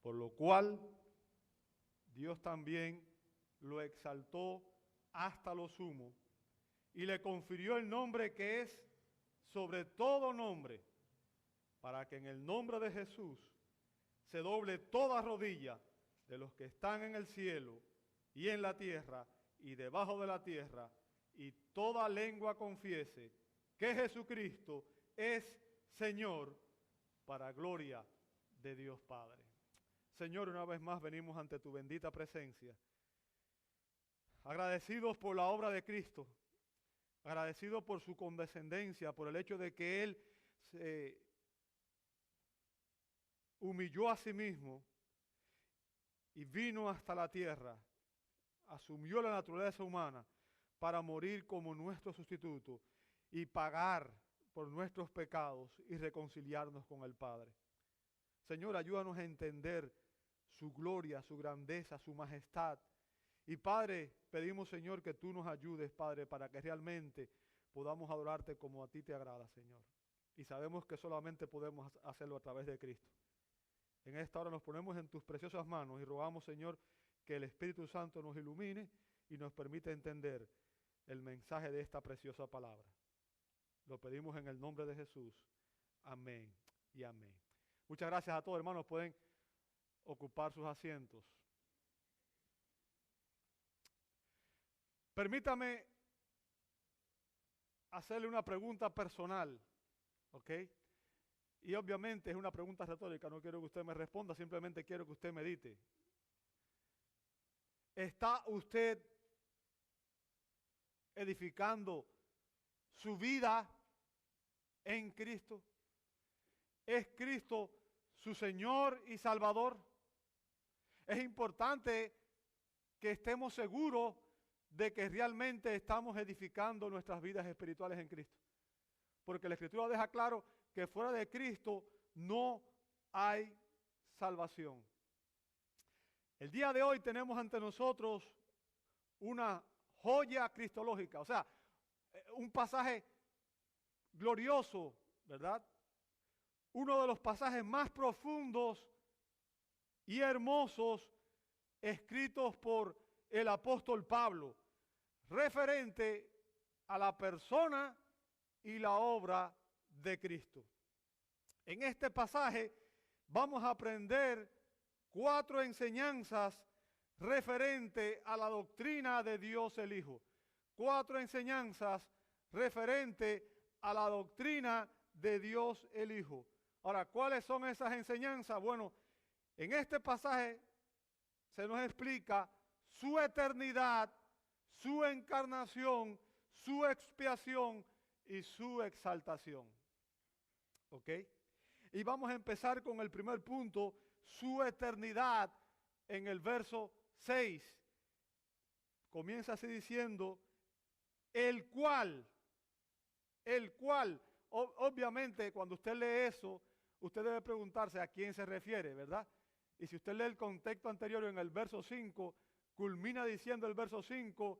por lo cual Dios también lo exaltó hasta lo sumo y le confirió el nombre que es sobre todo nombre, para que en el nombre de Jesús se doble toda rodilla de los que están en el cielo y en la tierra y debajo de la tierra, y toda lengua confiese que Jesucristo es Señor, para gloria de Dios Padre. Señor, una vez más venimos ante tu bendita presencia, agradecidos por la obra de Cristo, agradecidos por su condescendencia, por el hecho de que Él se humilló a sí mismo y vino hasta la tierra, asumió la naturaleza humana para morir como nuestro sustituto y pagar por nuestros pecados y reconciliarnos con el Padre. Señor, ayúdanos a entender su gloria, su grandeza, su majestad. Y Padre, pedimos, Señor, que tú nos ayudes, Padre, para que realmente podamos adorarte como a ti te agrada, Señor. Y sabemos que solamente podemos hacerlo a través de Cristo. En esta hora nos ponemos en tus preciosas manos y rogamos, Señor, que el Espíritu Santo nos ilumine y nos permita entender el mensaje de esta preciosa palabra. Lo pedimos en el nombre de Jesús. Amén y amén. Muchas gracias a todos, hermanos. Pueden ocupar sus asientos. Permítame hacerle una pregunta personal, ¿ok? Y obviamente es una pregunta retórica, no quiero que usted me responda, simplemente quiero que usted medite. ¿Está usted edificando su vida en Cristo? ¿Es Cristo su Señor y Salvador? Es importante que estemos seguros de que realmente estamos edificando nuestras vidas espirituales en Cristo. Porque la Escritura deja claro que fuera de Cristo no hay salvación. El día de hoy tenemos ante nosotros una joya cristológica, o sea, un pasaje glorioso, ¿verdad? Uno de los pasajes más profundos y hermosos escritos por el apóstol Pablo, referente a la persona y la obra de Cristo. En este pasaje vamos a aprender 4 enseñanzas referente a la doctrina de Dios el Hijo. 4 enseñanzas referente a la doctrina de Dios el Hijo. Ahora, ¿cuáles son esas enseñanzas? Bueno, en este pasaje se nos explica su eternidad, su encarnación, su expiación y su exaltación. ¿Ok? Y vamos a empezar con el primer punto, su eternidad, en el verso 6. Comienza así diciendo, el cual, obviamente cuando usted lee eso, usted debe preguntarse a quién se refiere, ¿verdad? Y si usted lee el contexto anterior en el verso 5, culmina diciendo el verso 5,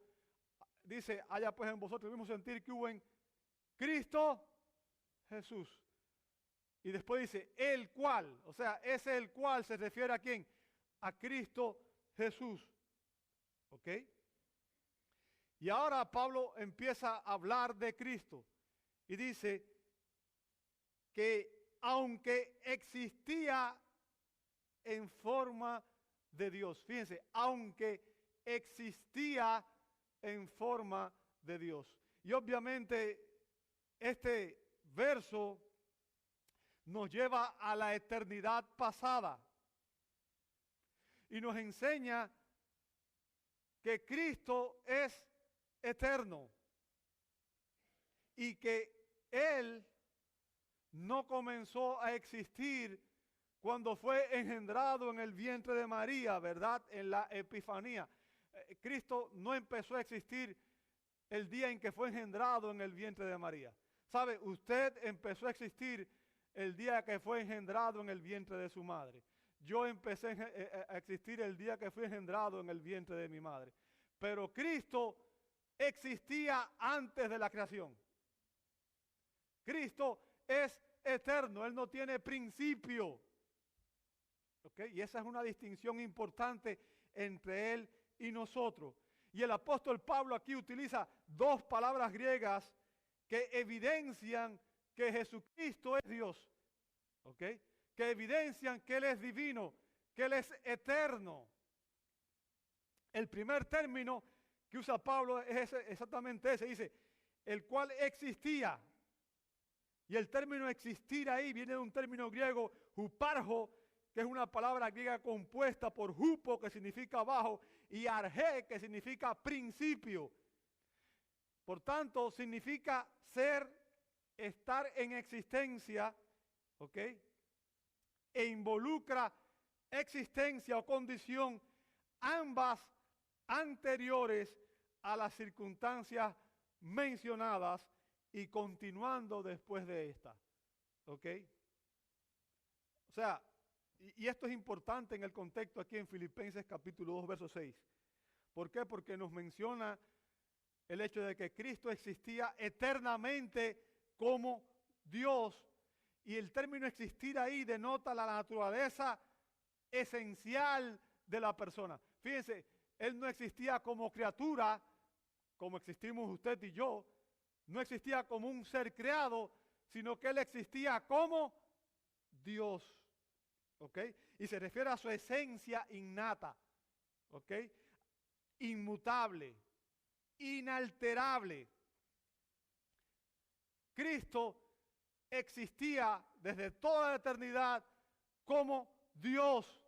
dice, haya pues en vosotros el mismo sentir que hubo en Cristo Jesús. Y después dice, el cual, o sea, ese el cual se refiere a quién, a Cristo Jesús. ¿Ok? Y ahora Pablo empieza a hablar de Cristo y dice que aunque existía en forma de Dios, fíjense, aunque existía en forma de Dios. Y obviamente este verso nos lleva a la eternidad pasada y nos enseña que Cristo es eterno y que Él no comenzó a existir cuando fue engendrado en el vientre de María, ¿verdad? En la Epifanía. Cristo no empezó a existir el día en que fue engendrado en el vientre de María. ¿Sabe? Usted empezó a existir el día que fue engendrado en el vientre de su madre. Yo empecé a existir el día que fui engendrado en el vientre de mi madre. Pero Cristo existía antes de la creación. Cristo es eterno, Él no tiene principio. ¿Ok? Y esa es una distinción importante entre Él y nosotros. Y el apóstol Pablo aquí utiliza dos palabras griegas que evidencian que Jesucristo es Dios. ¿Ok? Que evidencian que Él es divino, que Él es eterno. El primer término que usa Pablo es exactamente ese. Dice, el cual existía. Y el término existir ahí viene de un término griego, huparjo, que es una palabra griega compuesta por hupo, que significa abajo, y arge, que significa principio. Por tanto, significa ser, estar en existencia, ¿ok? E involucra existencia o condición, ambas anteriores a las circunstancias mencionadas y continuando después de esta. ¿Ok? O sea, y esto es importante en el contexto aquí en Filipenses capítulo 2, verso 6. ¿Por qué? Porque nos menciona el hecho de que Cristo existía eternamente como Dios. Y el término existir ahí denota la naturaleza esencial de la persona. Fíjense, Él no existía como criatura, como existimos usted y yo. No existía como un ser creado, sino que Él existía como Dios. ¿Ok? Y se refiere a su esencia innata. ¿Ok? Inmutable, inalterable. Cristo existía desde toda la eternidad como Dios.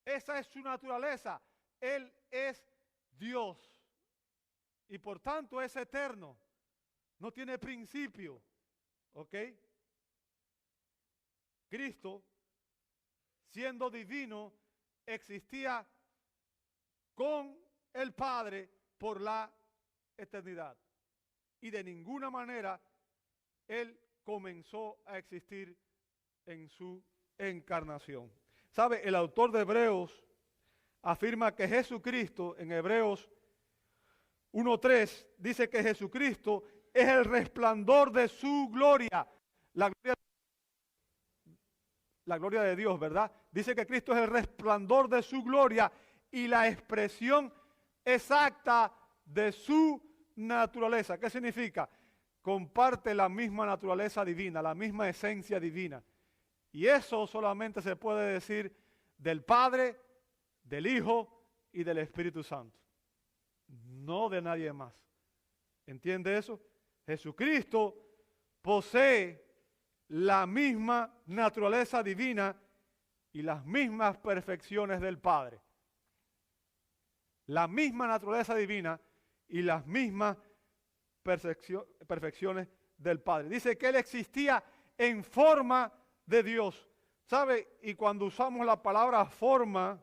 Esa es su naturaleza. Él es Dios. Y por tanto es eterno. No tiene principio. ¿Ok? Cristo, siendo divino, existía con el Padre por la eternidad. Y de ninguna manera Él comenzó a existir en su encarnación. ¿Sabe? El autor de Hebreos afirma que Jesucristo, en Hebreos 1:3, dice que Jesucristo es el resplandor de su gloria. La gloria de Dios, ¿verdad? Dice que Cristo es el resplandor de su gloria y la expresión exacta de su naturaleza. ¿Qué significa? Comparte la misma naturaleza divina, la misma esencia divina. Y eso solamente se puede decir del Padre, del Hijo y del Espíritu Santo. No de nadie más. ¿Entiende eso? Jesucristo posee la misma naturaleza divina y las mismas perfecciones del Padre. La misma naturaleza divina y las mismas perfecciones del Padre. Dice que Él existía en forma de Dios. ¿Sabe? Y cuando usamos la palabra forma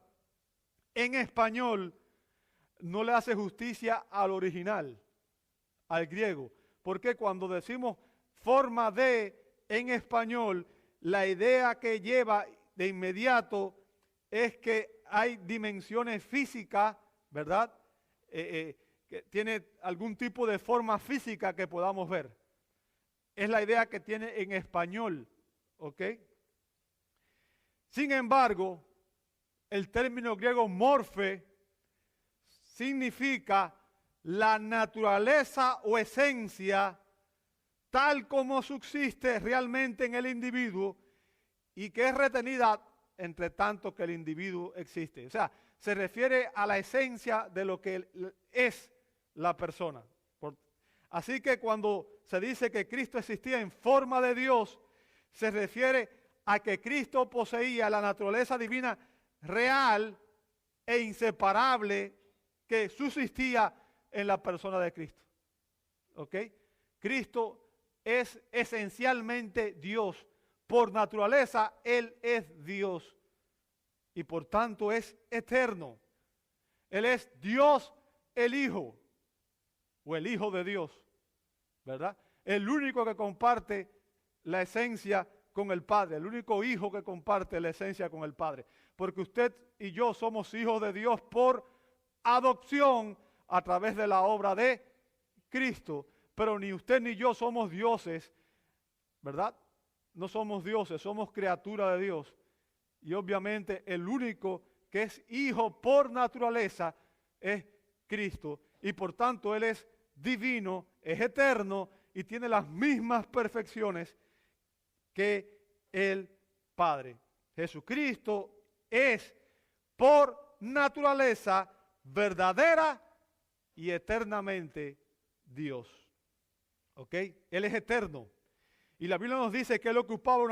en español, no le hace justicia al original, al griego. Porque cuando decimos forma de en español, la idea que lleva de inmediato es que hay dimensiones físicas, ¿verdad? Que tiene algún tipo de forma física que podamos ver. Es la idea que tiene en español, ¿ok? Sin embargo, el término griego morfe significa la naturaleza o esencia tal como subsiste realmente en el individuo y que es retenida entre tanto que el individuo existe. O sea, se refiere a la esencia de lo que es la persona. Así que cuando se dice que Cristo existía en forma de Dios, se refiere a que Cristo poseía la naturaleza divina real e inseparable que subsistía en la persona de Cristo. ¿Ok? Cristo es esencialmente Dios. Por naturaleza, Él es Dios. Y por tanto es eterno. Él es Dios el Hijo. O el Hijo de Dios. ¿Verdad? El único que comparte la esencia con el Padre. El único Hijo que comparte la esencia con el Padre. Porque usted y yo somos hijos de Dios por adopción a través de la obra de Cristo. Pero ni usted ni yo somos dioses, ¿verdad? No somos dioses, somos criaturas de Dios. y obviamente el único que es hijo por naturaleza es Cristo. Y por tanto Él es divino, es eterno y tiene las mismas perfecciones que el Padre. Jesucristo es por naturaleza verdadera y eternamente Dios. ¿Ok? Él es eterno. Y la Biblia nos dice que Él ocupaba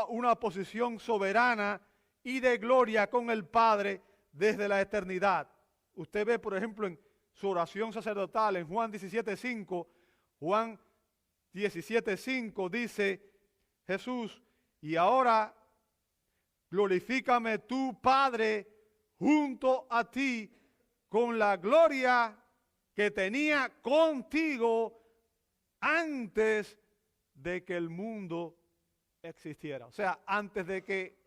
una posición soberana y de gloria con el Padre desde la eternidad. Usted ve, por ejemplo, en su oración sacerdotal, en Juan 17:5, Juan 17:5 dice Jesús, y ahora glorifícame tú, Padre, junto a ti, con la gloria que tenía contigo antes de que el mundo existiera. O sea, antes de que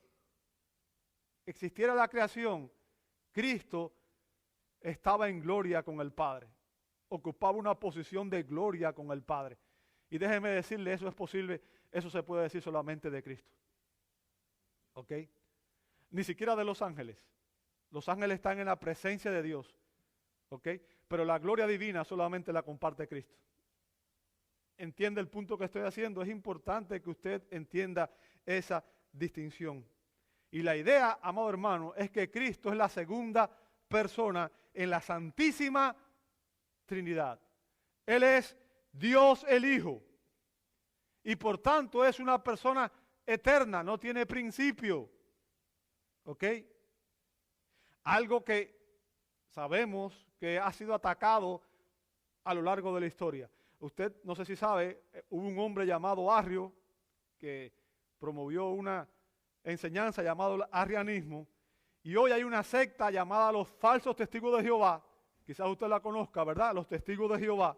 existiera la creación, Cristo estaba en gloria con el Padre. Ocupaba una posición de gloria con el Padre. Y déjeme decirle, eso es posible, eso se puede decir solamente de Cristo. ¿Ok? Ni siquiera de los ángeles. Los ángeles están en la presencia de Dios. ¿Ok? Pero la gloria divina solamente la comparte Cristo. ¿Entiende el punto que estoy haciendo? Es importante que usted entienda esa distinción. Y la idea, amado hermano, es que Cristo es la segunda persona en la Santísima Trinidad. Él es Dios el Hijo. Y por tanto es una persona eterna, no tiene principio. ¿Ok? Algo que sabemos que ha sido atacado a lo largo de la historia. Usted, no sé si sabe, hubo un hombre llamado Arrio que promovió una enseñanza llamada el arrianismo, y hoy hay una secta llamada los falsos testigos de Jehová, quizás usted la conozca, ¿verdad? Los testigos de Jehová,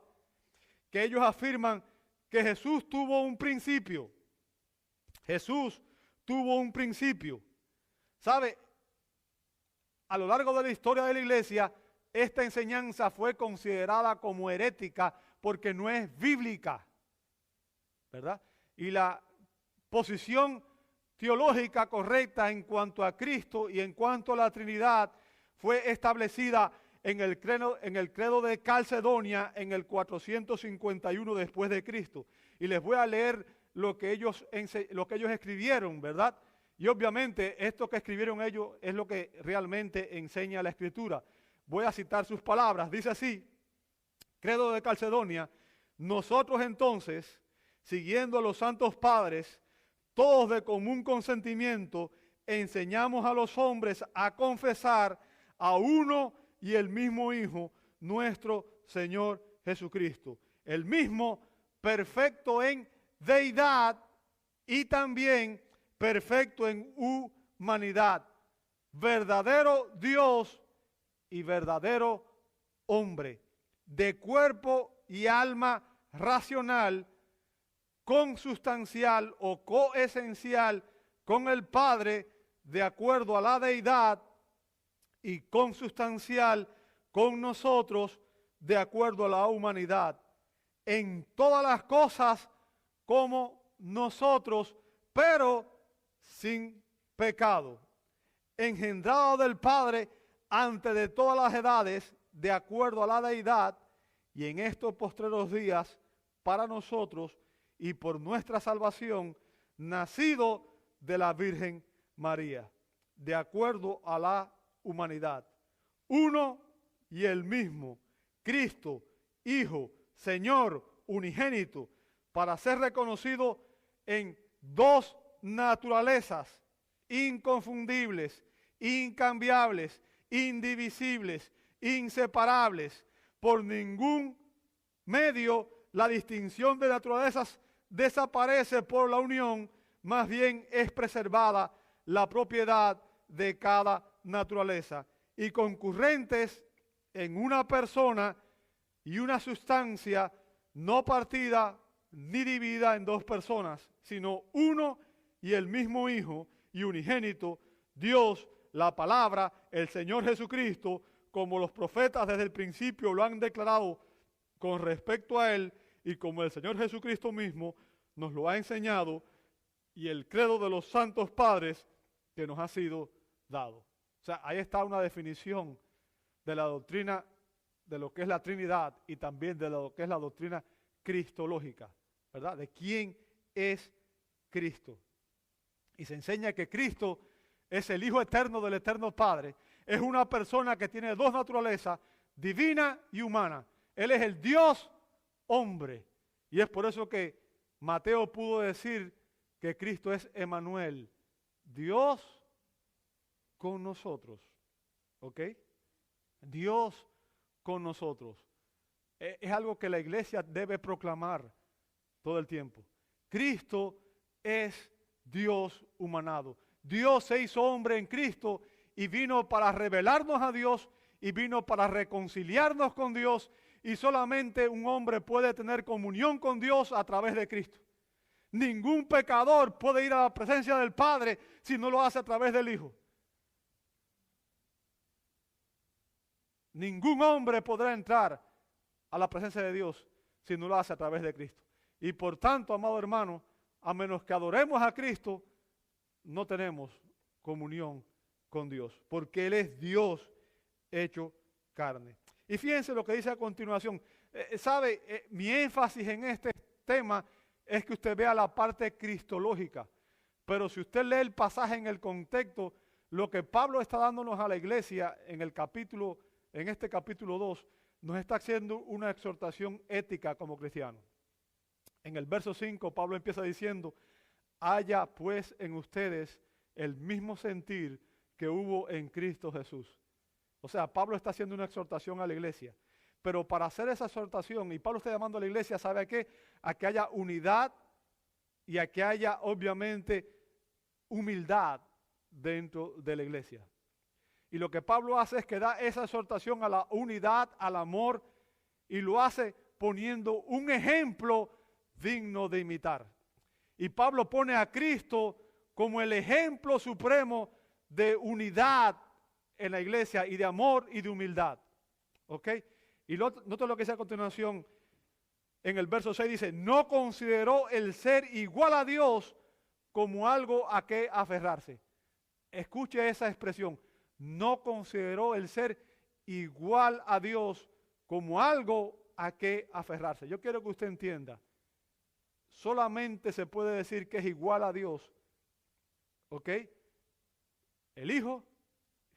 que ellos afirman que Jesús tuvo un principio. Jesús tuvo un principio. ¿Sabe? A lo largo de la historia de la iglesia, esta enseñanza fue considerada como herética porque no es bíblica, ¿verdad? Y la posición teológica correcta en cuanto a Cristo y en cuanto a la Trinidad fue establecida en el credo de Calcedonia en el 451 después de Cristo. Y les voy a leer lo que ellos escribieron, ¿verdad? Y obviamente esto que escribieron ellos es lo que realmente enseña la Escritura. Voy a citar sus palabras. Dice así, credo de Calcedonia: nosotros entonces, siguiendo a los santos padres, todos de común consentimiento, enseñamos a los hombres a confesar a uno y el mismo Hijo, nuestro Señor Jesucristo. El mismo, perfecto en deidad y también perfecto en humanidad. Verdadero Dios y verdadero hombre, de cuerpo y alma racional, consustancial o coesencial con el Padre de acuerdo a la deidad y consustancial con nosotros de acuerdo a la humanidad. En todas las cosas como nosotros, pero sin pecado. Engendrado del Padre antes de todas las edades de acuerdo a la deidad, y en estos postreros días para nosotros y por nuestra salvación, nacido de la Virgen María, de acuerdo a la humanidad. Uno y el mismo, Cristo, Hijo, Señor, unigénito, para ser reconocido en dos naturalezas inconfundibles, incambiables, indivisibles, inseparables. Por ningún medio la distinción de naturalezas desaparece por la unión, más bien es preservada la propiedad de cada naturaleza, y concurrentes en una persona y una sustancia, no partida ni dividida en dos personas, sino uno y el mismo Hijo y unigénito, Dios, la palabra, el Señor Jesucristo, como los profetas desde el principio lo han declarado con respecto a Él, y como el Señor Jesucristo mismo nos lo ha enseñado, y el credo de los santos padres que nos ha sido dado. O sea, ahí está una definición de la doctrina de lo que es la Trinidad y también de lo que es la doctrina cristológica, ¿verdad? De quién es Cristo. Y se enseña que Cristo es el Hijo eterno del eterno Padre. Es una persona que tiene dos naturalezas, divina y humana. Él es el Dios hombre. Y es por eso que Mateo pudo decir que Cristo es Emmanuel, Dios con nosotros. ¿Ok? Dios con nosotros. Es algo que la iglesia debe proclamar todo el tiempo. Cristo es Dios humanado. Dios se hizo hombre en Cristo y vino para revelarnos a Dios y vino para reconciliarnos con Dios, y solamente un hombre puede tener comunión con Dios a través de Cristo. Ningún pecador puede ir a la presencia del Padre si no lo hace a través del Hijo. Ningún hombre podrá entrar a la presencia de Dios si no lo hace a través de Cristo. Y por tanto, amado hermano, a menos que adoremos a Cristo, no tenemos comunión con Dios, porque Él es Dios hecho carne. Y fíjense lo que dice a continuación. Mi énfasis en este tema es que usted vea la parte cristológica. Pero si usted lee el pasaje en el contexto, lo que Pablo está dándonos a la iglesia en este capítulo 2, nos está haciendo una exhortación ética como cristianos. En el verso 5, Pablo empieza diciendo: haya pues en ustedes el mismo sentir que hubo en Cristo Jesús. O sea, Pablo está haciendo una exhortación a la iglesia. Pero para hacer esa exhortación, y Pablo está llamando a la iglesia, ¿sabe a qué? A que haya unidad y a que haya, obviamente, humildad dentro de la iglesia. Y lo que Pablo hace es que da esa exhortación a la unidad, al amor, y lo hace poniendo un ejemplo digno de imitar. Y Pablo pone a Cristo como el ejemplo supremo de unidad en la iglesia y de amor y de humildad. ¿Ok? Y nota lo que dice a continuación en el verso 6, dice: no consideró el ser igual a Dios como algo a que aferrarse. Escuche esa expresión: no consideró el ser igual a Dios como algo a que aferrarse. Yo quiero que usted entienda, solamente se puede decir que es igual a Dios, ¿ok? El Hijo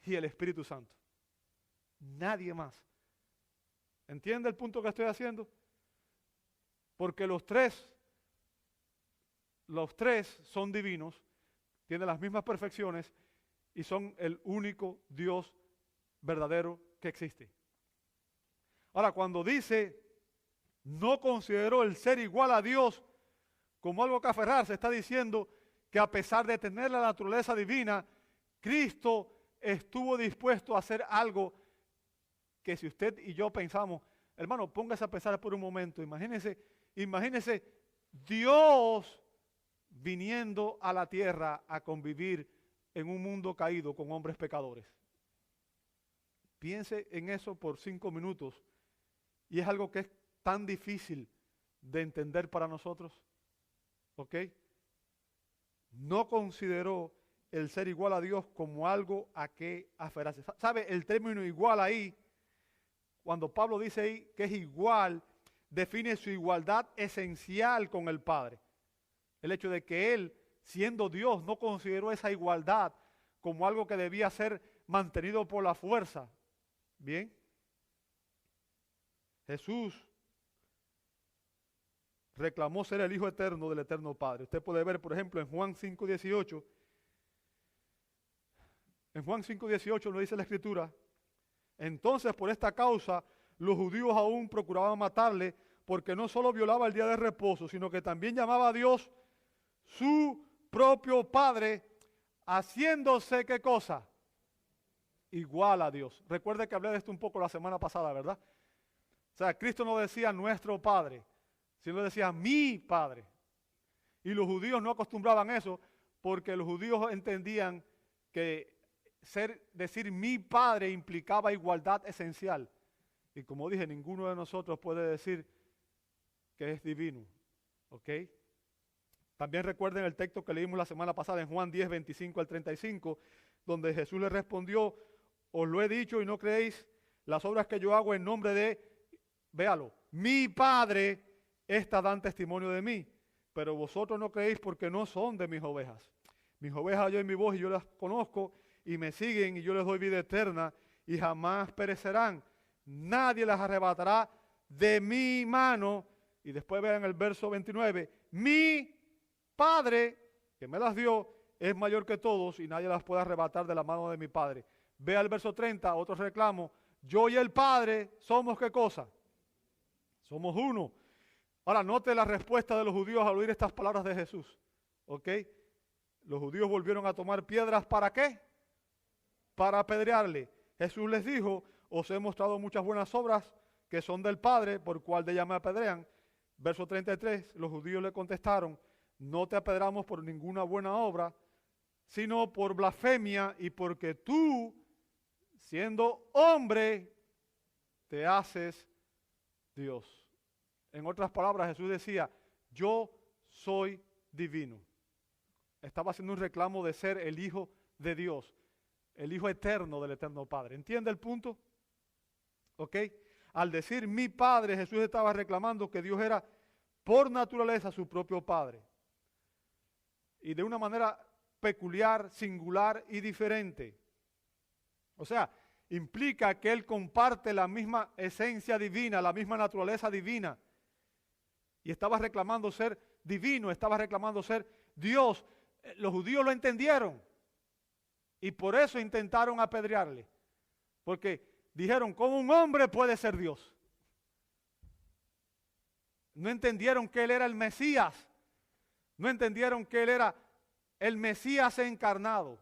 y el Espíritu Santo. Nadie más. ¿Entiende el punto que estoy haciendo? Porque los tres son divinos, tienen las mismas perfecciones y son el único Dios verdadero que existe. Ahora, cuando dice no consideró el ser igual a Dios como algo que aferrarse, está diciendo que a pesar de tener la naturaleza divina, Cristo estuvo dispuesto a hacer algo que si usted y yo pensamos, hermano, póngase a pensar por un momento, imagínese Dios viniendo a la tierra a convivir en un mundo caído con hombres pecadores. Piense en eso por 5 minutos y es algo que es tan difícil de entender para nosotros. ¿Ok? No consideró el ser igual a Dios como algo a que aferrarse. ¿Sabe? El término igual ahí, cuando Pablo dice ahí que es igual, define su igualdad esencial con el Padre. El hecho de que Él, siendo Dios, no consideró esa igualdad como algo que debía ser mantenido por la fuerza. Bien. Jesús reclamó ser el Hijo eterno del eterno Padre. Usted puede ver, por ejemplo, en Juan 5:18. En Juan 5:18 nos dice la Escritura: entonces por esta causa los judíos aún procuraban matarle, porque no solo violaba el día de reposo, sino que también llamaba a Dios su propio Padre, haciéndose, ¿qué cosa? Igual a Dios. Recuerde que hablé de esto un poco la semana pasada, ¿verdad? O sea, Cristo no decía nuestro Padre, sino decía mi Padre. Y los judíos no acostumbraban eso, porque los judíos entendían que decir mi Padre implicaba igualdad esencial. Y como dije, ninguno de nosotros puede decir que es divino. ¿Ok? También recuerden el texto que leímos la semana pasada en Juan 10, 25 al 35, donde Jesús le respondió, os lo he dicho y no creéis, las obras que yo hago en nombre de, véalo, mi Padre, estas dan testimonio de mí, pero vosotros no creéis porque no son de mis ovejas. Mis ovejas oyen mi voz y yo las conozco y me siguen y yo les doy vida eterna y jamás perecerán. Nadie las arrebatará de mi mano. Y después vean el verso 29, mi Padre, que me las dio, es mayor que todos y nadie las puede arrebatar de la mano de mi Padre. Vea el verso 30, otro reclamo. Yo y el Padre somos ¿qué cosa? Somos uno. Ahora note la respuesta de los judíos al oír estas palabras de Jesús. ¿Ok? Los judíos volvieron a tomar piedras, ¿para qué? Para apedrearle. Jesús les dijo, os he mostrado muchas buenas obras que son del Padre, por cual de ella me apedrean. Verso 33, los judíos le contestaron, no te apedreamos por ninguna buena obra, sino por blasfemia y porque tú, siendo hombre, te haces Dios. En otras palabras, Jesús decía, yo soy divino. Estaba haciendo un reclamo de ser el Hijo de Dios, el Hijo eterno del Eterno Padre. ¿Entiende el punto? ¿Ok? Al decir mi Padre, Jesús estaba reclamando que Dios era por naturaleza su propio Padre. Y de una manera peculiar, singular y diferente. O sea, implica que Él comparte la misma esencia divina, la misma naturaleza divina. Y estaba reclamando ser divino, estaba reclamando ser Dios. Los judíos lo entendieron. Y por eso intentaron apedrearle. Porque dijeron, ¿cómo un hombre puede ser Dios? No entendieron que Él era el Mesías. No entendieron que Él era el Mesías encarnado.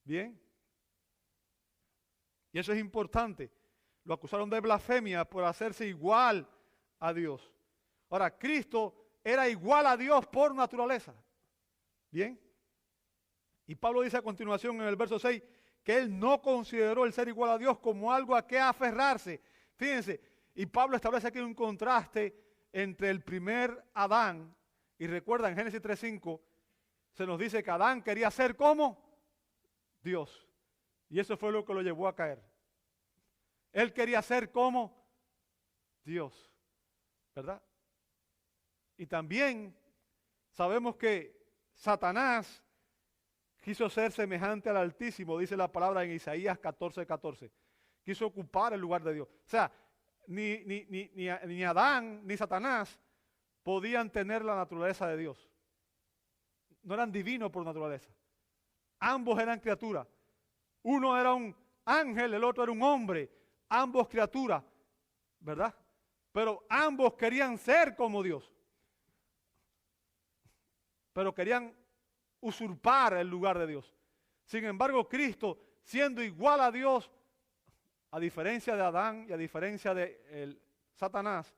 ¿Bien? Y eso es importante. Lo acusaron de blasfemia por hacerse igual a Dios. Ahora, Cristo era igual a Dios por naturaleza. ¿Bien? Y Pablo dice a continuación en el verso 6 que él no consideró el ser igual a Dios como algo a qué aferrarse. Fíjense, y Pablo establece aquí un contraste entre el primer Adán, y recuerda en Génesis 3:5, se nos dice que Adán quería ser como Dios. Y eso fue lo que lo llevó a caer. Él quería ser como Dios, ¿verdad? Y también sabemos que Satanás quiso ser semejante al Altísimo, dice la palabra en Isaías 14:14. Quiso ocupar el lugar de Dios. O sea, ni Adán ni Satanás podían tener la naturaleza de Dios. No eran divinos por naturaleza. Ambos eran criaturas. Uno era un ángel, el otro era un hombre. Ambos criaturas, ¿verdad? Pero ambos querían ser como Dios. Pero querían usurpar el lugar de Dios. Sin embargo, Cristo, siendo igual a Dios, a diferencia de Adán y a diferencia de Satanás,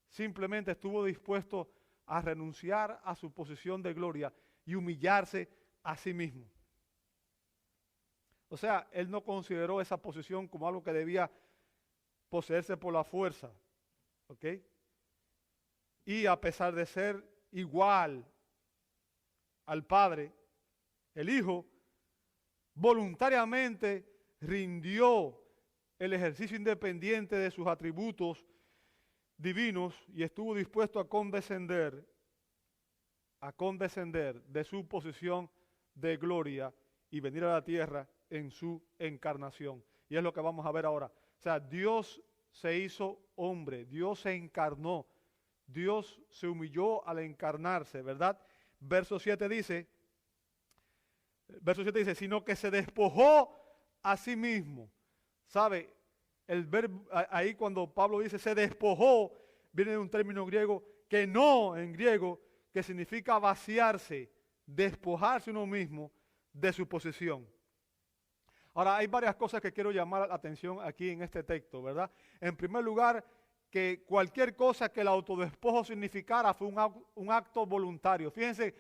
simplemente estuvo dispuesto a renunciar a su posición de gloria y humillarse a sí mismo. O sea, él no consideró esa posición como algo que debía poseerse por la fuerza. ¿Ok? Y a pesar de ser igual al Padre, el Hijo voluntariamente rindió el ejercicio independiente de sus atributos divinos y estuvo dispuesto a condescender de su posición de gloria y venir a la tierra en su encarnación. Y es lo que vamos a ver ahora. O sea, Dios se hizo hombre, Dios se encarnó, Dios se humilló al encarnarse, ¿verdad? Verso 7 dice, sino que se despojó a sí mismo. ¿Sabe? El verbo, ahí cuando Pablo dice se despojó, viene de un término griego que no en griego, que significa vaciarse, despojarse uno mismo de su posición. Ahora, hay varias cosas que quiero llamar la atención aquí en este texto, ¿verdad? En primer lugar, que cualquier cosa que el autodespojo significara fue un acto voluntario. Fíjense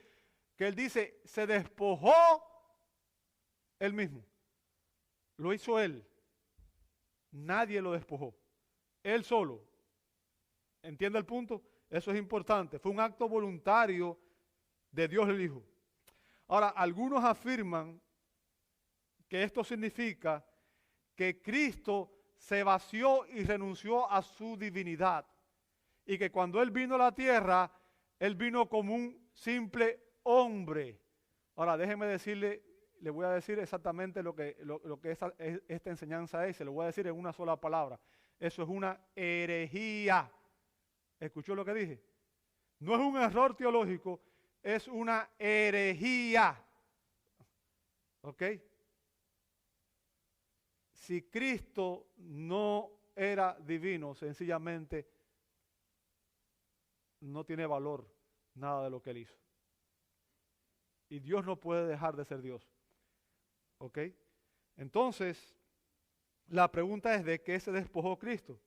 que él dice, se despojó él mismo. Lo hizo él. Nadie lo despojó. Él solo. ¿Entiende el punto? Eso es importante. Fue un acto voluntario de Dios el Hijo. Ahora, algunos afirman que esto significa que Cristo se vació y renunció a su divinidad. Y que cuando Él vino a la tierra, Él vino como un simple hombre. Ahora, déjeme decirle, le voy a decir exactamente lo que esta enseñanza es. Se lo voy a decir en una sola palabra. Eso es una herejía. ¿Escuchó lo que dije? No es un error teológico, es una herejía. ¿Ok? Si Cristo no era divino, sencillamente no tiene valor nada de lo que Él hizo. Y Dios no puede dejar de ser Dios. ¿Ok? Entonces, la pregunta es: ¿de qué se despojó Cristo?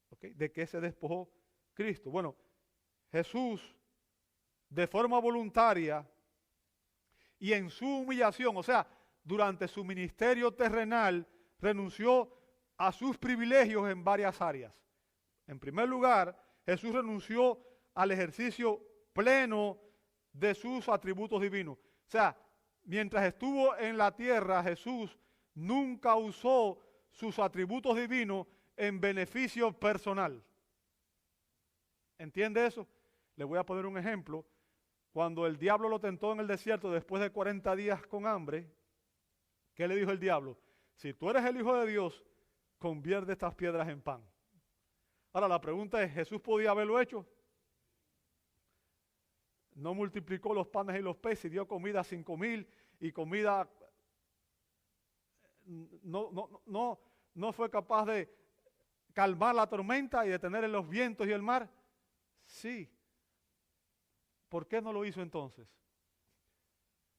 ¿Ok? ¿De qué se despojó Cristo? Bueno, Jesús, de forma voluntaria y en su humillación, o sea, durante su ministerio terrenal, renunció a sus privilegios en varias áreas. En primer lugar, Jesús renunció al ejercicio pleno de sus atributos divinos. O sea, mientras estuvo en la tierra, Jesús nunca usó sus atributos divinos en beneficio personal. ¿Entiende eso? Le voy a poner un ejemplo. Cuando el diablo lo tentó en el desierto después de 40 días con hambre, ¿qué le dijo el diablo? Si tú eres el Hijo de Dios, convierte estas piedras en pan. Ahora la pregunta es: ¿Jesús podía haberlo hecho? No multiplicó los panes y los peces y dio comida a 5,000 y comida... No fue capaz de calmar la tormenta y detener los vientos y el mar. Sí. ¿Por qué no lo hizo entonces?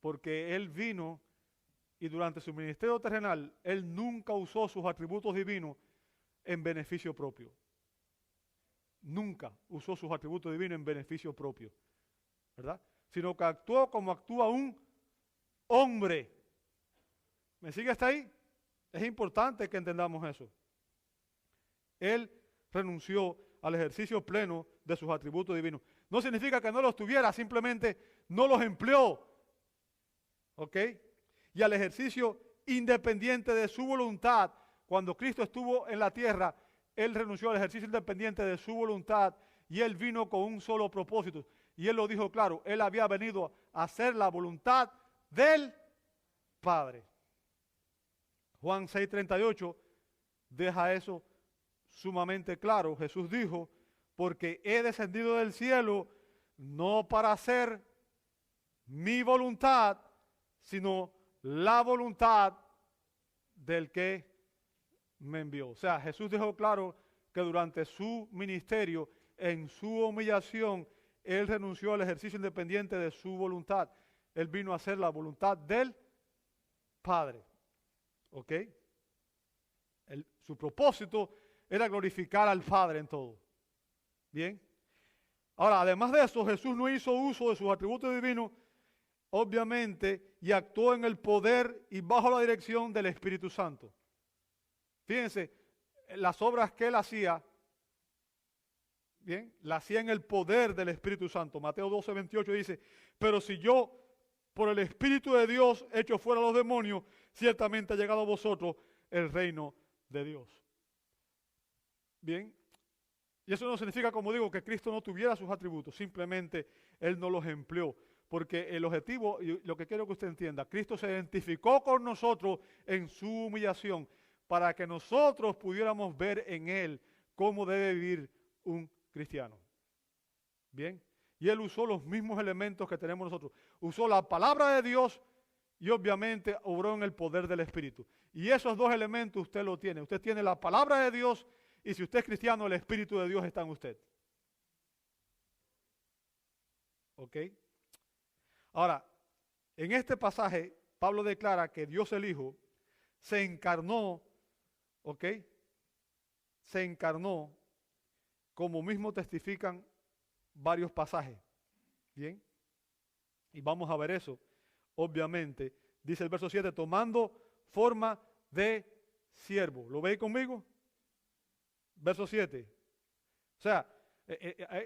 Porque Él vino y durante su ministerio terrenal, Él nunca usó sus atributos divinos en beneficio propio. Nunca usó sus atributos divinos en beneficio propio, ¿verdad? Sino que actuó como actúa un hombre. ¿Me sigue hasta ahí? Es importante que entendamos eso. Él renunció al ejercicio pleno de sus atributos divinos. No significa que no los tuviera, simplemente no los empleó. ¿Ok? Y al ejercicio independiente de su voluntad. Cuando Cristo estuvo en la tierra, Él renunció al ejercicio independiente de su voluntad y Él vino con un solo propósito. Y Él lo dijo claro: Él había venido a hacer la voluntad del Padre. Juan 6:38 deja eso sumamente claro. Jesús dijo: porque he descendido del cielo no para hacer mi voluntad, sino la voluntad del que me envió. O sea, Jesús dejó claro que durante su ministerio, en su humillación, Él renunció al ejercicio independiente de su voluntad. Él vino a hacer la voluntad del Padre. ¿Ok? Su propósito era glorificar al Padre en todo. Bien. Ahora, además de eso, Jesús no hizo uso de sus atributos divinos, obviamente, y actuó en el poder y bajo la dirección del Espíritu Santo. Fíjense, las obras que Él hacía, bien, las hacía en el poder del Espíritu Santo. Mateo 12:28 dice: pero si yo, por el Espíritu de Dios, echo fuera a los demonios, ciertamente ha llegado a vosotros el reino de Dios. Bien. Y eso no significa, como digo, que Cristo no tuviera sus atributos, simplemente Él no los empleó. Porque el objetivo, y lo que quiero que usted entienda, Cristo se identificó con nosotros en su humillación para que nosotros pudiéramos ver en Él cómo debe vivir un cristiano. Bien, y Él usó los mismos elementos que tenemos nosotros. Usó la palabra de Dios y obviamente obró en el poder del Espíritu. Y esos dos elementos usted lo tiene. Usted tiene la palabra de Dios y si usted es cristiano, el Espíritu de Dios está en usted. ¿Ok? Ahora, en este pasaje, Pablo declara que Dios el Hijo se encarnó, ¿ok? Se encarnó, como mismo testifican varios pasajes. ¿Bien? Y vamos a ver eso, obviamente. Dice el verso 7, tomando forma de siervo. ¿Lo veis conmigo? Verso 7. O sea,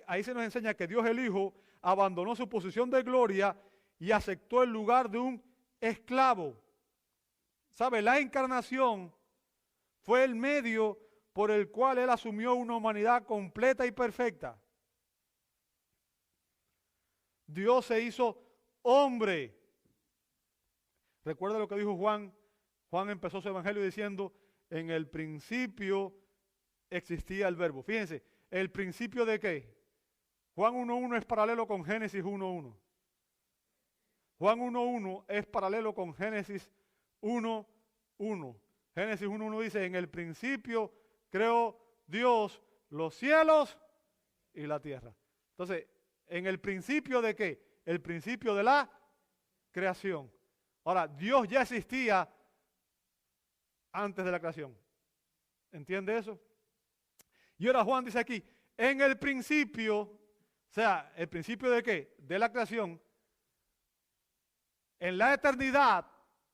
ahí se nos enseña que Dios el Hijo abandonó su posición de gloria y aceptó el lugar de un esclavo. ¿Sabe? La encarnación fue el medio por el cual Él asumió una humanidad completa y perfecta. Dios se hizo hombre. Recuerda lo que dijo Juan. Juan empezó su evangelio diciendo, en el principio existía el verbo. Fíjense, ¿el principio de qué? Juan 1.1 es paralelo con Génesis 1.1. Juan 1.1 es paralelo con Génesis 1.1. Génesis 1.1 dice, en el principio creó Dios los cielos y la tierra. Entonces, ¿en el principio de qué? El principio de la creación. Ahora, Dios ya existía antes de la creación. ¿Entiende eso? Y ahora Juan dice aquí, en el principio, o sea, ¿el principio de qué? De la creación. En la eternidad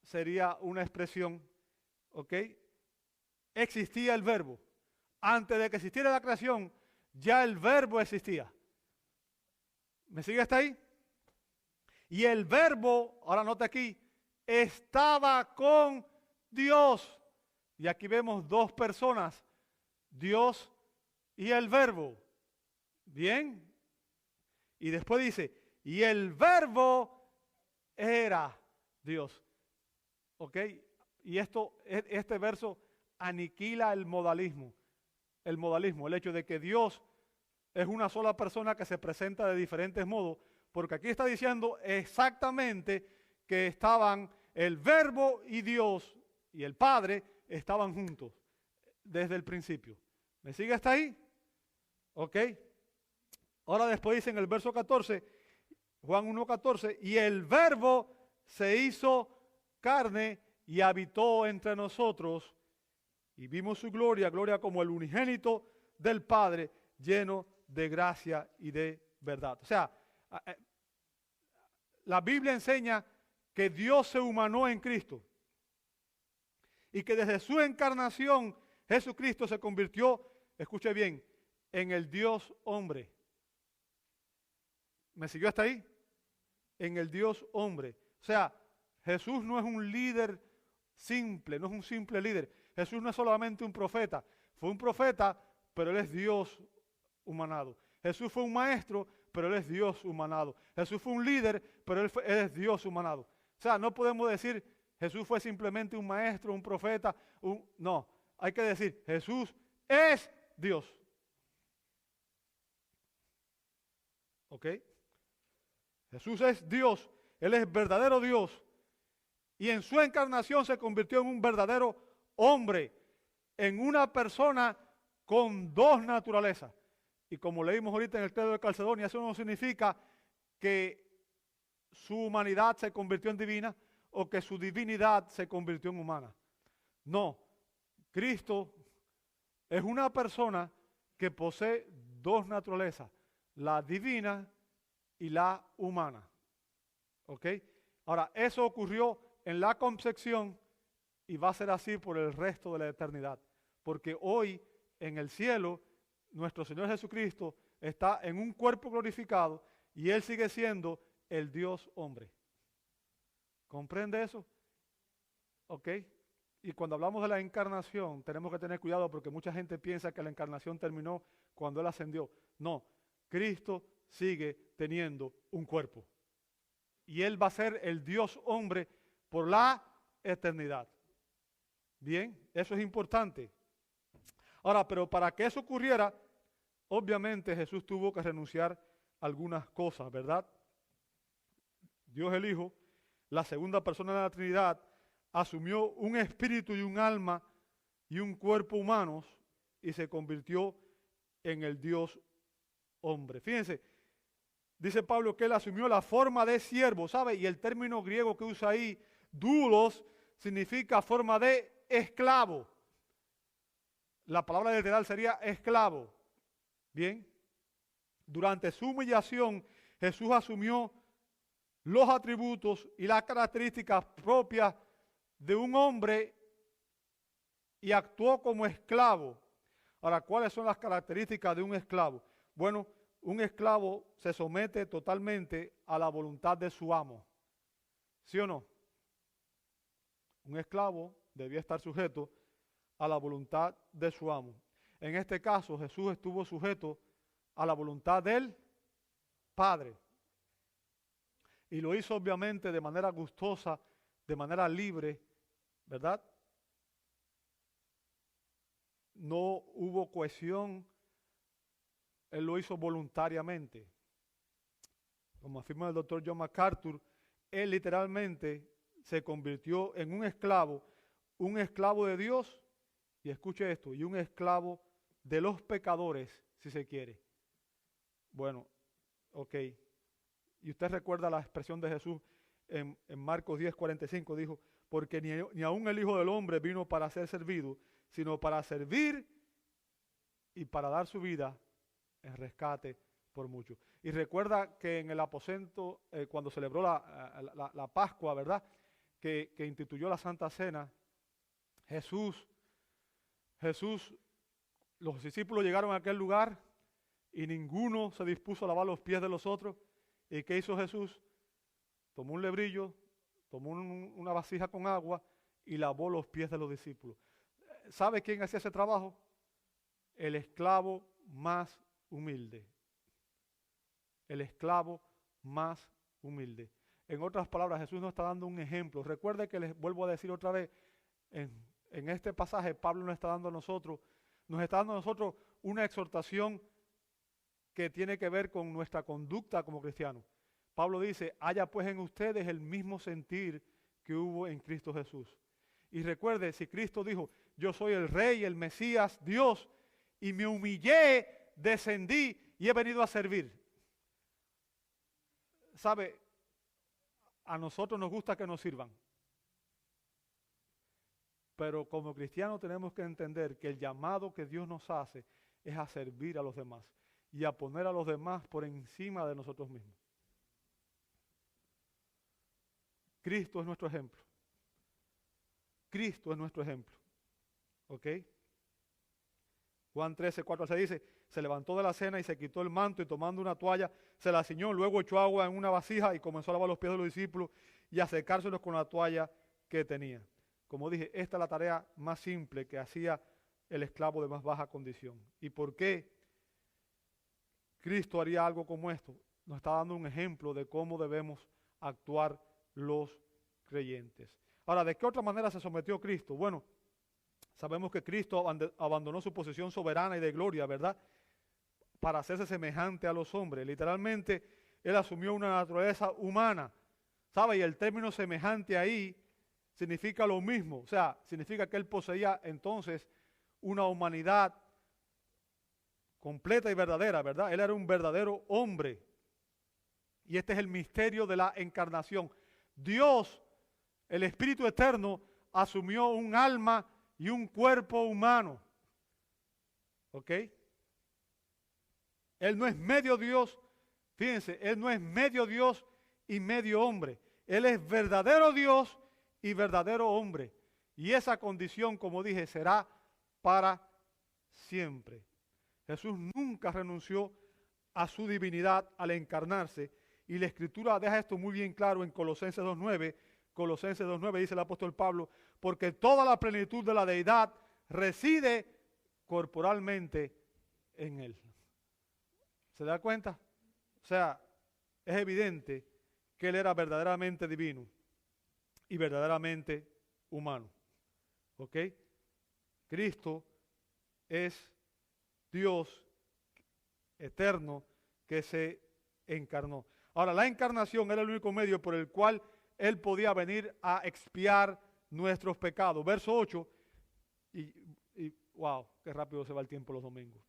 sería una expresión, ¿ok? Existía el verbo. Antes de que existiera la creación, ya el verbo existía. ¿Me sigue hasta ahí? Y el verbo, ahora nota aquí, estaba con Dios. Y aquí vemos dos personas, Dios y el verbo. Bien. Y después dice, y el verbo era Dios. ¿Ok? Y este verso aniquila el modalismo. El hecho de que Dios es una sola persona que se presenta de diferentes modos, porque aquí está diciendo exactamente que estaban el verbo y Dios y el Padre estaban juntos desde el principio. ¿Me sigue hasta ahí? ¿Ok? Ahora después dice en el verso 14, Juan 1.14, y el verbo se hizo carne y habitó entre nosotros y vimos su gloria, gloria como el unigénito del Padre, lleno de gracia y de verdad. O sea, la Biblia enseña que Dios se humanó en Cristo y que desde su encarnación Jesucristo se convirtió, escuche bien, en el Dios hombre. ¿Me siguió hasta ahí? En el Dios hombre. O sea, Jesús no es un líder simple, no es un simple líder. Jesús no es solamente un profeta. Fue un profeta, pero Él es Dios humanado. Jesús fue un maestro, pero Él es Dios humanado. Jesús fue un líder, pero Él es Dios humanado. O sea, no podemos decir Jesús fue simplemente un maestro, un profeta. No, hay que decir Jesús es Dios. ¿Ok? Jesús es Dios. Él es verdadero Dios. Y en su encarnación se convirtió en un verdadero hombre, en una persona con dos naturalezas. Y como leímos ahorita en el Credo de Calcedonia, eso no significa que su humanidad se convirtió en divina o que su divinidad se convirtió en humana. No, Cristo es una persona que posee dos naturalezas, la divina y la humana. ¿Ok? Ahora, eso ocurrió en la concepción y va a ser así por el resto de la eternidad. Porque hoy en el cielo, nuestro Señor Jesucristo está en un cuerpo glorificado y Él sigue siendo el Dios hombre. ¿Comprende eso? ¿Ok? Y cuando hablamos de la encarnación, tenemos que tener cuidado porque mucha gente piensa que la encarnación terminó cuando Él ascendió. No, Cristo sigue teniendo un cuerpo. Y Él va a ser el Dios hombre por la eternidad. Bien, eso es importante. Ahora, pero para que eso ocurriera, obviamente Jesús tuvo que renunciar a algunas cosas, ¿verdad? Dios el Hijo, la segunda persona de la Trinidad, asumió un espíritu y un alma y un cuerpo humanos y se convirtió en el Dios hombre. Fíjense, dice Pablo que Él asumió la forma de siervo, ¿sabe? Y el término griego que usa ahí, doulos, significa forma de esclavo. La palabra literal sería esclavo. Bien. Durante su humillación, Jesús asumió los atributos y las características propias de un hombre y actuó como esclavo. Ahora, ¿cuáles son las características de un esclavo? Bueno, un esclavo se somete totalmente a la voluntad de su amo. ¿Sí o no? Un esclavo debía estar sujeto a la voluntad de su amo. En este caso, Jesús estuvo sujeto a la voluntad del Padre. Y lo hizo obviamente de manera gustosa, de manera libre, ¿verdad? No hubo cohesión, Él lo hizo voluntariamente. Como afirma el doctor John MacArthur, Él literalmente se convirtió en un esclavo de Dios, y escuche esto, y un esclavo de los pecadores, si se quiere. Bueno, ok. Y usted recuerda la expresión de Jesús en Marcos 10:45, dijo, porque ni aun el Hijo del Hombre vino para ser servido, sino para servir y para dar su vida en rescate por muchos. Y recuerda que en el aposento, cuando celebró la Pascua, ¿verdad? Que instituyó la Santa Cena, Jesús, los discípulos llegaron a aquel lugar y ninguno se dispuso a lavar los pies de los otros. ¿Y qué hizo Jesús? Tomó un lebrillo, tomó una vasija con agua y lavó los pies de los discípulos. ¿Sabe quién hacía ese trabajo? El esclavo más humilde. El esclavo más humilde. En otras palabras, Jesús nos está dando un ejemplo. Recuerde que les vuelvo a decir otra vez, en este pasaje Pablo nos está dando a nosotros una exhortación que tiene que ver con nuestra conducta como cristianos. Pablo dice, haya pues en ustedes el mismo sentir que hubo en Cristo Jesús. Y recuerde, si Cristo dijo, yo soy el Rey, el Mesías, Dios, y me humillé, descendí y he venido a servir. ¿Sabe? A nosotros nos gusta que nos sirvan. Pero como cristianos tenemos que entender que el llamado que Dios nos hace es a servir a los demás y a poner a los demás por encima de nosotros mismos. Cristo es nuestro ejemplo. Cristo es nuestro ejemplo. ¿Ok? Juan 13:4 dice, se levantó de la cena y se quitó el manto y tomando una toalla se la ciñó, luego echó agua en una vasija y comenzó a lavar los pies de los discípulos y a secárselos con la toalla que tenía. Como dije, esta es la tarea más simple que hacía el esclavo de más baja condición. ¿Y por qué Cristo haría algo como esto? Nos está dando un ejemplo de cómo debemos actuar los creyentes. Ahora, ¿de qué otra manera se sometió Cristo? Bueno, sabemos que Cristo abandonó su posición soberana y de gloria, ¿verdad? Para hacerse semejante a los hombres. Literalmente, Él asumió una naturaleza humana. ¿Sabe? Y el término semejante ahí significa lo mismo. O sea, significa que Él poseía entonces una humanidad completa y verdadera, ¿verdad? Él era un verdadero hombre. Y este es el misterio de la encarnación. Dios, el Espíritu Eterno, asumió un alma y un cuerpo humano. ¿Ok? Él no es medio Dios, fíjense, Él no es medio Dios y medio hombre. Él es verdadero Dios y verdadero hombre. Y esa condición, como dije, será para siempre. Jesús nunca renunció a su divinidad al encarnarse. Y la Escritura deja esto muy bien claro en Colosenses 2:9. Colosenses 2:9 dice el apóstol Pablo, porque toda la plenitud de la deidad reside corporalmente en Él. ¿Se da cuenta? O sea, es evidente que Él era verdaderamente divino y verdaderamente humano. ¿Ok? Cristo es Dios eterno que se encarnó. Ahora, la encarnación era el único medio por el cual Él podía venir a expiar nuestros pecados. Verso 8, y wow, qué rápido se va el tiempo los domingos.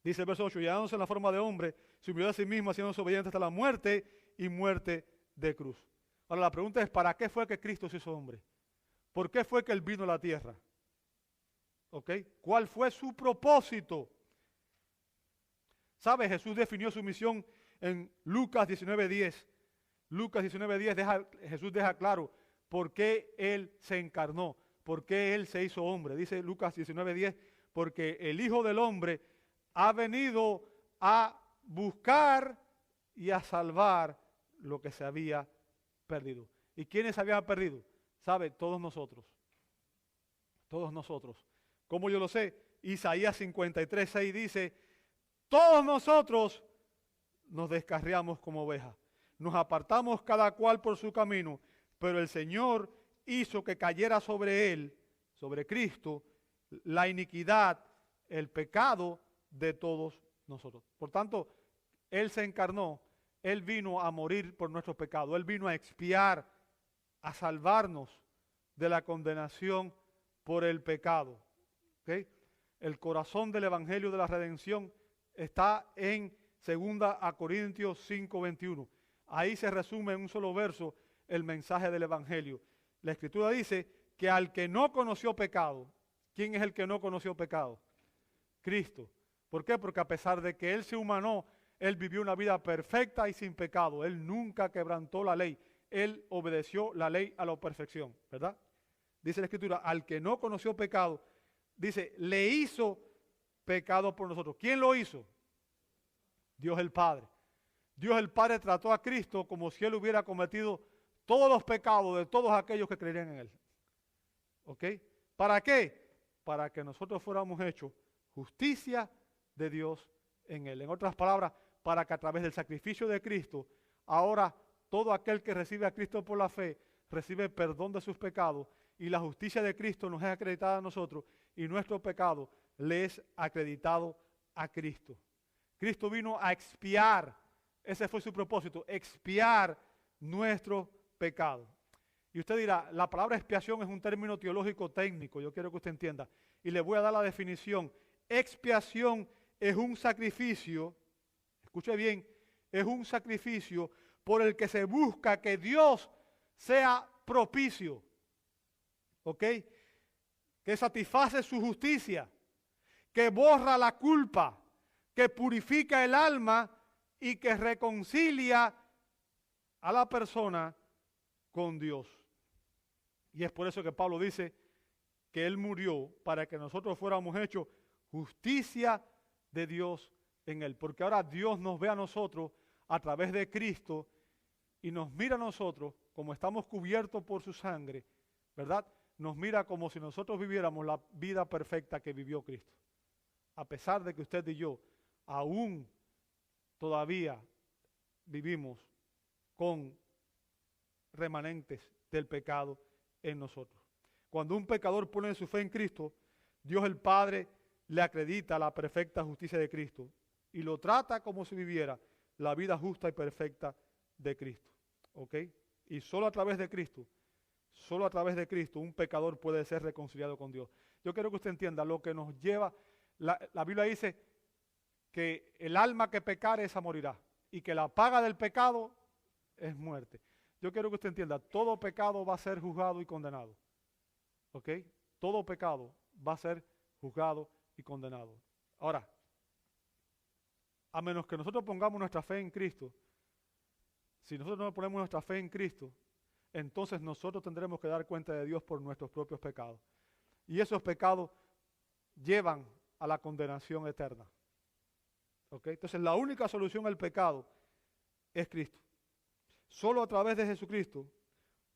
Dice el verso 8, llegándose en la forma de hombre, se humilló a sí mismo, haciéndose obediente hasta la muerte y muerte de cruz. Ahora la pregunta es, ¿para qué fue que Cristo se hizo hombre? ¿Por qué fue que Él vino a la tierra? ¿Ok? ¿Cuál fue su propósito? ¿Sabe? Jesús definió su misión en Lucas 19:10. Lucas 19:10 Jesús deja claro por qué Él se encarnó, por qué Él se hizo hombre. Dice Lucas 19:10, porque el Hijo del Hombre ha venido a buscar y a salvar lo que se había perdido. ¿Y quiénes se habían perdido? ¿Sabe? Todos nosotros. Todos nosotros. ¿Cómo yo lo sé? Isaías 53:6 dice, todos nosotros nos descarriamos como ovejas. Nos apartamos cada cual por su camino, pero el Señor hizo que cayera sobre él, sobre Cristo, la iniquidad, el pecado de todos nosotros. Por tanto, Él se encarnó, Él vino a morir por nuestros pecados, Él vino a expiar, a salvarnos de la condenación por el pecado. ¿Okay? El corazón del Evangelio de la Redención está en 2 Corintios 5:21. Ahí se resume en un solo verso el mensaje del Evangelio. La Escritura dice que al que no conoció pecado, ¿quién es el que no conoció pecado? Cristo. ¿Por qué? Porque a pesar de que Él se humanó, Él vivió una vida perfecta y sin pecado. Él nunca quebrantó la ley. Él obedeció la ley a la perfección, ¿verdad? Dice la Escritura, al que no conoció pecado, dice, le hizo pecado por nosotros. ¿Quién lo hizo? Dios el Padre. Dios el Padre trató a Cristo como si Él hubiera cometido todos los pecados de todos aquellos que creerían en Él. ¿Ok? ¿Para qué? Para que nosotros fuéramos hechos justicia de Dios en Él. En otras palabras, para que a través del sacrificio de Cristo, ahora todo aquel que recibe a Cristo por la fe, recibe perdón de sus pecados y la justicia de Cristo nos es acreditada a nosotros y nuestro pecado le es acreditado a Cristo. Cristo vino a expiar, ese fue su propósito, expiar nuestro pecado. Y usted dirá, la palabra expiación es un término teológico técnico, yo quiero que usted entienda. Y le voy a dar la definición. Expiación es un sacrificio, escuche bien, es un sacrificio por el que se busca que Dios sea propicio, ¿ok? Que satisface su justicia, que borra la culpa, que purifica el alma y que reconcilia a la persona con Dios. Y es por eso que Pablo dice que Él murió para que nosotros fuéramos hechos justicia de Dios en Él. Porque ahora Dios nos ve a nosotros a través de Cristo y nos mira a nosotros como estamos cubiertos por su sangre, ¿verdad? Nos mira como si nosotros viviéramos la vida perfecta que vivió Cristo. A pesar de que usted y yo aún todavía vivimos con remanentes del pecado en nosotros. Cuando un pecador pone su fe en Cristo, Dios el Padre le acredita la perfecta justicia de Cristo y lo trata como si viviera la vida justa y perfecta de Cristo. ¿Ok? Y solo a través de Cristo, un pecador puede ser reconciliado con Dios. Yo quiero que usted entienda lo que nos lleva, la Biblia dice que el alma que pecare esa morirá y que la paga del pecado es muerte. Yo quiero que usted entienda, todo pecado va a ser juzgado y condenado. ¿Ok? Todo pecado va a ser juzgado y condenado. Ahora, a menos que nosotros pongamos nuestra fe en Cristo, si nosotros no ponemos nuestra fe en Cristo, entonces nosotros tendremos que dar cuenta de Dios por nuestros propios pecados. Y esos pecados llevan a la condenación eterna. ¿Ok? Entonces la única solución al pecado es Cristo. Solo a través de Jesucristo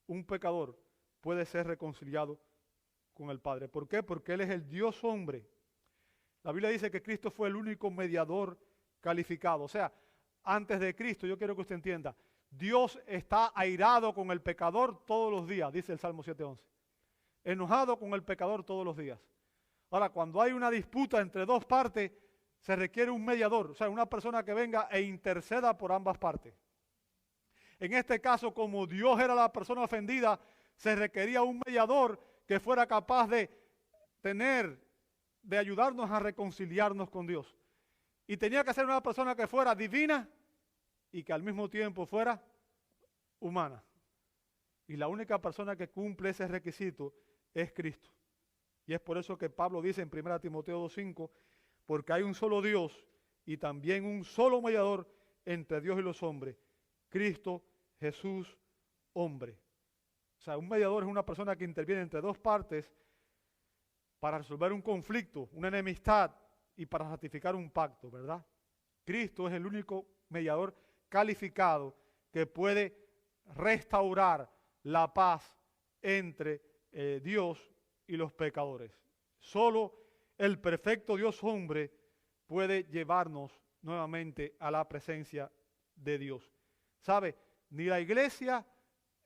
un pecador puede ser reconciliado con el Padre. ¿Por qué? Porque Él es el Dios hombre. La Biblia dice que Cristo fue el único mediador calificado. O sea, antes de Cristo, yo quiero que usted entienda, Dios está airado con el pecador todos los días, dice el Salmo 7:11. Enojado con el pecador todos los días. Ahora, cuando hay una disputa entre dos partes, se requiere un mediador, o sea, una persona que venga e interceda por ambas partes. En este caso, como Dios era la persona ofendida, se requería un mediador que fuera capaz de ayudarnos a reconciliarnos con Dios. Y tenía que ser una persona que fuera divina y que al mismo tiempo fuera humana. Y la única persona que cumple ese requisito es Cristo. Y es por eso que Pablo dice en 1 Timoteo 2:5, porque hay un solo Dios y también un solo mediador entre Dios y los hombres, Cristo Jesús, hombre. O sea, un mediador es una persona que interviene entre dos partes para resolver un conflicto, una enemistad y para ratificar un pacto, ¿verdad? Cristo es el único mediador calificado que puede restaurar la paz entre Dios y los pecadores. Solo el perfecto Dios hombre puede llevarnos nuevamente a la presencia de Dios. ¿Sabe? Ni la iglesia,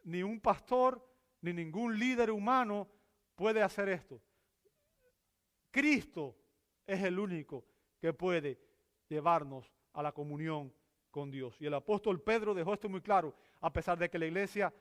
ni un pastor, ni ningún líder humano puede hacer esto. Cristo es el único que puede llevarnos a la comunión con Dios. Y el apóstol Pedro dejó esto muy claro, a pesar de que la iglesia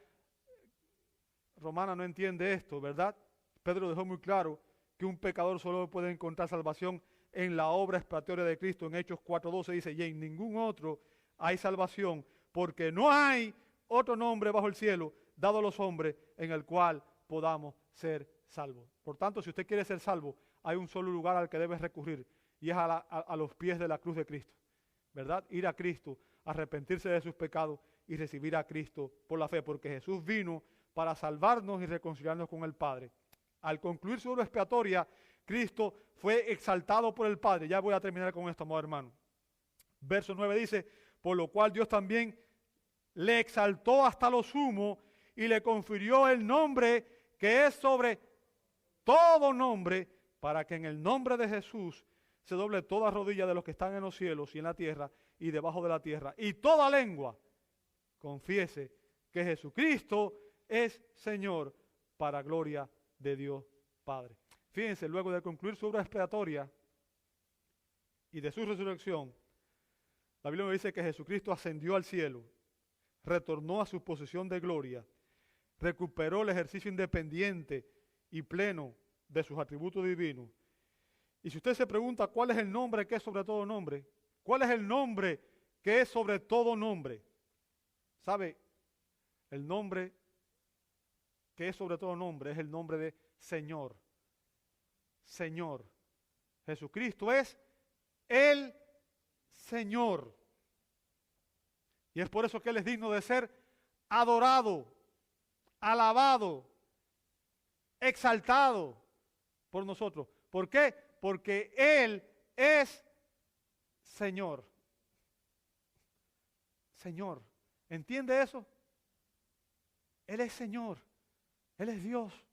romana no entiende esto, ¿verdad? Pedro dejó muy claro que un pecador solo puede encontrar salvación en la obra expiatoria de Cristo. En Hechos 4:12 dice, y en ningún otro hay salvación, porque no hay otro nombre bajo el cielo dado a los hombres en el cual podamos ser salvos. Por tanto, si usted quiere ser salvo, hay un solo lugar al que debe recurrir, y es a los pies de la cruz de Cristo, ¿verdad? Ir a Cristo, arrepentirse de sus pecados y recibir a Cristo por la fe, porque Jesús vino para salvarnos y reconciliarnos con el Padre. Al concluir su obra expiatoria, Cristo fue exaltado por el Padre. Ya voy a terminar con esto, amado hermano. Verso 9 dice, por lo cual Dios también le exaltó hasta lo sumo y le confirió el nombre que es sobre todo nombre, para que en el nombre de Jesús se doble toda rodilla de los que están en los cielos y en la tierra y debajo de la tierra, y toda lengua confiese que Jesucristo es Señor, para gloria de Dios Padre. Fíjense, luego de concluir su obra expiatoria y de su resurrección, la Biblia nos dice que Jesucristo ascendió al cielo, retornó a su posición de gloria, recuperó el ejercicio independiente y pleno de sus atributos divinos. Y si usted se pregunta cuál es el nombre que es sobre todo nombre, cuál es el nombre que es sobre todo nombre, ¿sabe? El nombre que es sobre todo nombre es el nombre de Señor. Señor. Jesucristo es el Señor. Y es por eso que Él es digno de ser adorado, alabado, exaltado por nosotros. ¿Por qué? Porque Él es Señor. Señor. ¿Entiende eso? Él es Señor. Él es Dios.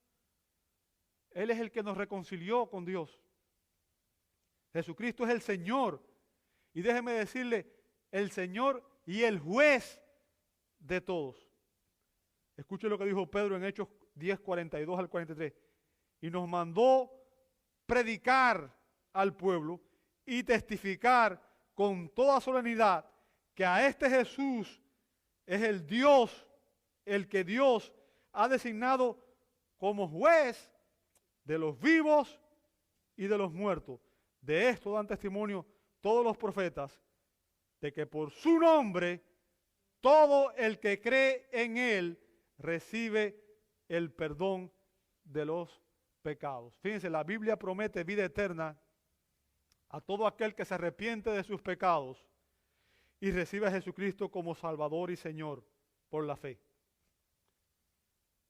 Él es el que nos reconcilió con Dios. Jesucristo es el Señor. Y déjeme decirle, el Señor y el juez de todos. Escuche lo que dijo Pedro en Hechos 10, 42 al 43. Y nos mandó predicar al pueblo y testificar con toda solemnidad que a este Jesús es el Dios, el que Dios ha designado como juez de los vivos y de los muertos. De esto dan testimonio todos los profetas, de que por su nombre todo el que cree en Él recibe el perdón de los pecados. Fíjense, la Biblia promete vida eterna a todo aquel que se arrepiente de sus pecados y recibe a Jesucristo como Salvador y Señor por la fe.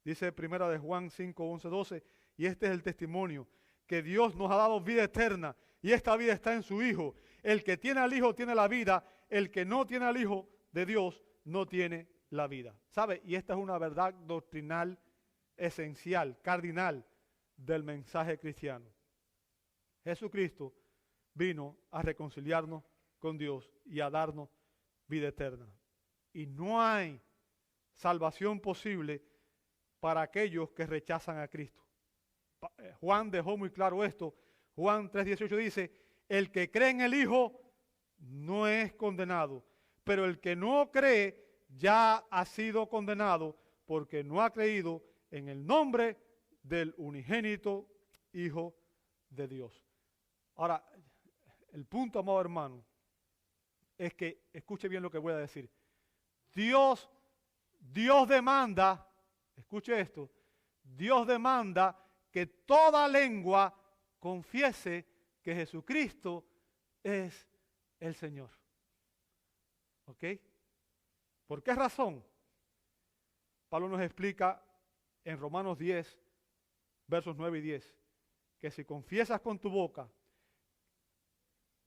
Dice primera de Juan 5, 11, 12, y este es el testimonio, que Dios nos ha dado vida eterna, y esta vida está en su Hijo. El que tiene al Hijo tiene la vida, el que no tiene al Hijo de Dios no tiene la vida. ¿Sabe? Y esta es una verdad doctrinal esencial, cardinal del mensaje cristiano. Jesucristo vino a reconciliarnos con Dios y a darnos vida eterna. Y no hay salvación posible para aquellos que rechazan a Cristo. Juan dejó muy claro esto. Juan 3:18 dice, el que cree en el Hijo no es condenado, pero el que no cree ya ha sido condenado porque no ha creído en el nombre del unigénito Hijo de Dios. Ahora, el punto, amado hermano, es que, escuche bien lo que voy a decir. Dios demanda, escuche esto, Dios demanda que toda lengua confiese que Jesucristo es el Señor. ¿Ok? ¿Por qué razón? Pablo nos explica en Romanos 10, versos 9 y 10, que si confiesas con tu boca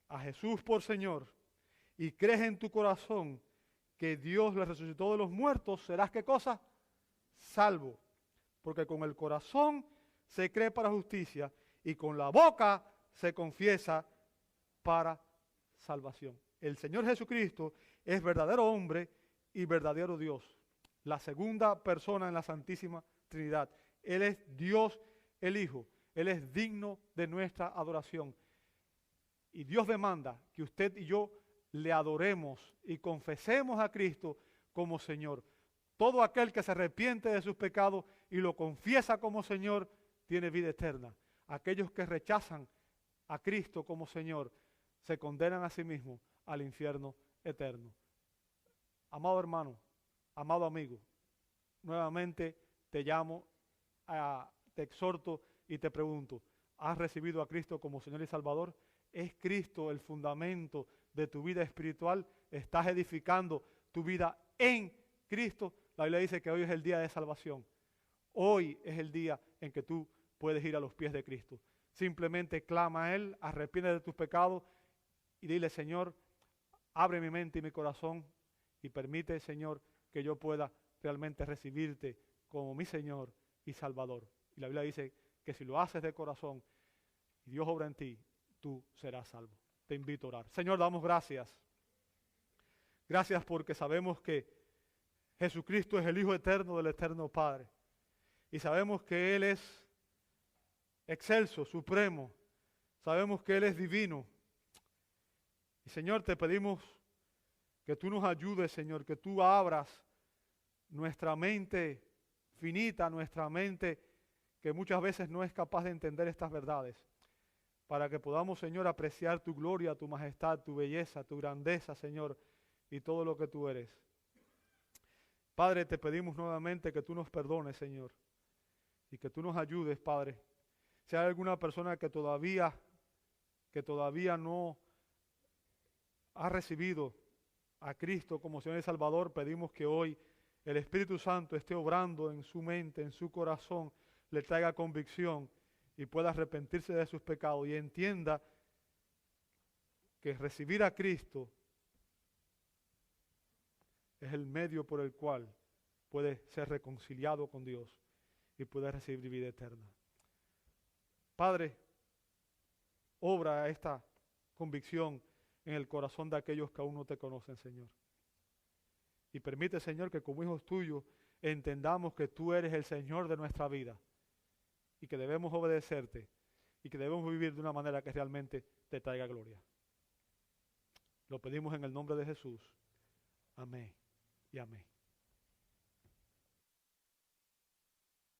a Jesús por Señor y crees en tu corazón que Dios le resucitó de los muertos, serás, ¿qué cosa? Salvo. Porque con el corazón se cree para justicia y con la boca se confiesa para salvación. El Señor Jesucristo es verdadero hombre y verdadero Dios. La segunda persona en la Santísima Trinidad. Él es Dios el Hijo. Él es digno de nuestra adoración. Y Dios demanda que usted y yo le adoremos y confesemos a Cristo como Señor. Todo aquel que se arrepiente de sus pecados y lo confiesa como Señor, tiene vida eterna. Aquellos que rechazan a Cristo como Señor, se condenan a sí mismos al infierno eterno. Amado hermano, amado amigo, nuevamente te llamo, te exhorto y te pregunto, ¿has recibido a Cristo como Señor y Salvador? ¿Es Cristo el fundamento de tu vida espiritual? ¿Estás edificando tu vida en Cristo? La Biblia dice que hoy es el día de salvación. Hoy es el día en que tú puedes ir a los pies de Cristo. Simplemente clama a Él, arrepiéntete de tus pecados y dile, Señor, abre mi mente y mi corazón y permite, Señor, que yo pueda realmente recibirte como mi Señor y Salvador. Y la Biblia dice que si lo haces de corazón y Dios obra en ti, tú serás salvo. Te invito a orar. Señor, damos gracias. Gracias porque sabemos que Jesucristo es el Hijo eterno del eterno Padre. Y sabemos que Él es excelso, supremo. Sabemos que Él es divino. Y Señor, te pedimos que tú nos ayudes, Señor, que tú abras nuestra mente finita, nuestra mente que muchas veces no es capaz de entender estas verdades, para que podamos, Señor, apreciar tu gloria, tu majestad, tu belleza, tu grandeza, Señor, y todo lo que tú eres. Padre, te pedimos nuevamente que tú nos perdones, Señor, y que tú nos ayudes, Padre. Si hay alguna persona que todavía no ha recibido a Cristo como Señor y Salvador, pedimos que hoy el Espíritu Santo esté obrando en su mente, en su corazón, le traiga convicción y pueda arrepentirse de sus pecados y entienda que recibir a Cristo es el medio por el cual puede ser reconciliado con Dios y puede recibir vida eterna. Padre, obra esta convicción en el corazón de aquellos que aún no te conocen, Señor. Y permite, Señor, que como hijos tuyos entendamos que tú eres el Señor de nuestra vida y que debemos obedecerte y que debemos vivir de una manera que realmente te traiga gloria. Lo pedimos en el nombre de Jesús. Amén y amén.